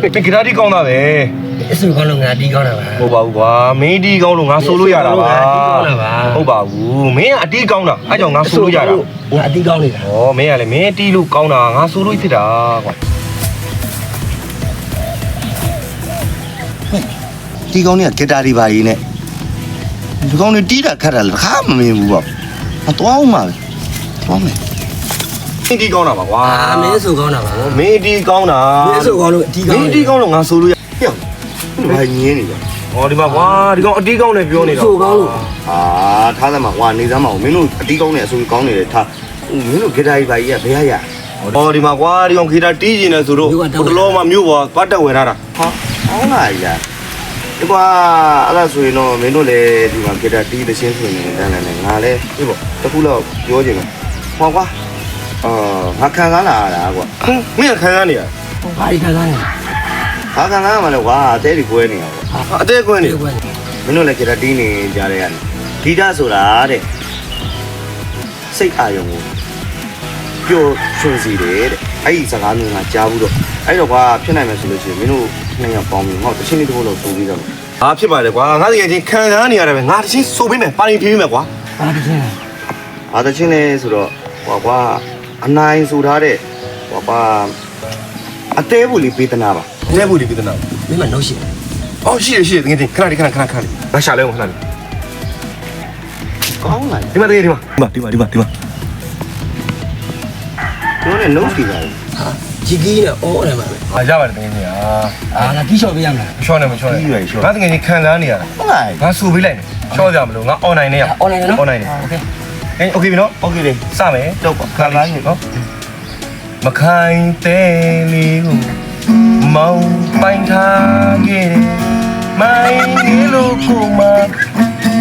ဂီတာတီးကောင်းတာပဲအဆူကောင်းလို့ငါတီးကောင်းတာပါဟုတ်ပါဘူးကွာမင်းတီးကောင်းလို့ငါဆိုလို့ရတာပါဟုတ်ပါဘူးမင်းကအတီးကောင်းတာအဲ့ကြောင့်ငါဆိုလို့ရတာငါအတီးကောင်းနေတာဩမင်းကလည်းမင်းတီးလို့ကောင်းတာငါဆိုလို့ဖြစ်တာကွာတီးကောင်းเนี่ยဂီတာဒီပါကြီးနဲ့ဒီကောင်းနေတီးတာခတ်တာလည်းတစ်ခါမမြင်ဘူးပေါ့အသွားအောင်ပါပဲသွားမယ်မင်းတီးကောင်းတာပါကွာမင်းဆိုကောင်းတာပါမင်းတီးကောင်းတာမင်းဆိုကောင်းလို့အတီးကောင်းမင်းတီးကောင်းလို့ငါဆိုလို့ရပြောင်းဘာငင်းနေကြဩဒီမှာကွာဒီကောင်အတီးကောင်းနဲ့ပြောနေတော့ဆိုကောင်းလို့ထားသမှာကွာနေသမ်းမအောင်မင်းတို့အတီးကောင်းနဲ့အဆူကောင်းနေတယ်ထားမင်းတို့ဂီတာဒီပါကြီးကဘယ်ရဩဒီမှာကွာဒီကောင်ဂီတာတီးကျင်နေဆိုတော့ဟိုတလောမှမြို့ပေါ်သွားတက်ဝယ်ထားတာဟာအောင်းလာရဒီကွာအဲ့ဒါဆိုရင်တော့မင်းတို့လည်းဒီမှာဂီတာတီးသချင်းဆိုနေတယ်တန်းတယ်ငါလည်းဒီပေါ့တခုတော့ပြောချင်တယ်ဟောကွာငါခံကားလာတာကွာမင်းခံကားနေရဘာဒီခံကားနေဘာခံကားမှလည်းကွာအသေးလေးကွဲနေတာကွာအသေးကွဲနေမင်းတို့လည်းဂီတာတီးနေကြတဲ့ရတယ်ဂီတာဆိုတာတဲ့စိတ်အာရုံကိုပျော်ရွှင်စေတယ်တဲ့အဲ့ဒီစကားမျိုးကကြားဘူးတော့အဲ့တော့ကွာဖြစ်နိုင်မယ်ဆိုလို့ရှိရင်မင်းတို့နှစ်ယောက်ပေါင်းပြီးငါ့တချင်းလေးတစ်ခုလောက်ဆိုပြီးတော့ဟာဖြစ်ပါတယ်ကွာငါတကယ်ချင်းခံကားနေရတယ်ပဲငါတချင်းဆိုပေးမယ်ပါရင်ဖြေးပေးမယ်ကွာဘာတချင်းတချင်းလဲဆိုတော့ကွာအနိုင်ဆိုထားတဲ့ကွာအသေးဘူးလေးပေးသနာပါအသေးဘူးလေးပေးသနာမင်းမနှုတ်ရှိအော်ရှိရတကယ်ချင်းခဏလေးငါရှာလဲဦးခဏလေးကောင်းလားဒီမှာတကယ်ဒီမှာတို့နဲ့နှုတ်စီပါဂျီကီနဲ့အော်တယ်မှာပဲရပါတယ်တကယ်ချင်းငါတီးလျှော့ပေးရမလားလျှော့နေမလျှော့နေငါတကယ်ချင်းခံကားနေရတာဟုတ်လားငါဆိုပေးလိုက်မယ်လျှော့ကြမလို့ငါ online နဲ့ရ online နော် online နဲ့ okay โอเคပြီနော်โอเคလေစမယ်တော့ခံကားနေနော်မခိုင်တဲ့လေးကိုမောင်းပိုင်ထားခဲ့တယ်မိုင်းလို့ကိုမ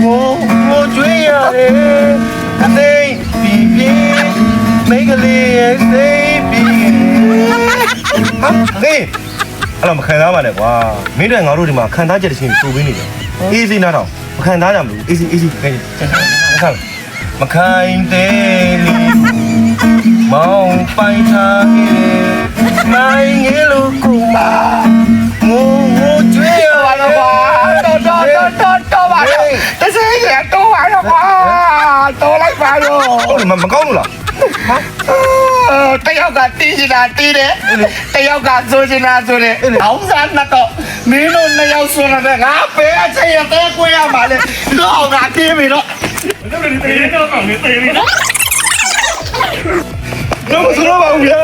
ကိုကြွေးရတယ်အသိပြင်းမိကလေးရဲ့စိတ်ပြင်းဟာဟေးအဲ့တော့မခံသားပါနဲ့ကွာမင်းတို့ငါတို့ဒီမှာခံသားချက်တစ်ချင်းတိုးပေးနေတယ်အေးစီနားတော့မခံသားကြမလို့အေးစီခဲဆက်မခိုင်တဲ့လေးမောင်ပိုင်ထားခဲ့မိုင်းလို့ကိုမကိုကြွေးရပါတော့တော့ပါတော့တစင်းရတော့ပါတော့ကွာတော့လိုက်ပါတော့ဟုတ်မကောင်းလို့လားတယောက်ကတီးနေတာတီးတယ်တယောက်ကဆိုနေတာဆိုတယ်အောင်းစားနှစ်တော့မင်းတို့နှစ်ယောက်ဆိုတော့ငါပဲအချိန်ရတဲ့ကွဲရပါလေတော့ငါတီးပြီတော့တော့မဆိုတော့ပါဘူးဗျာ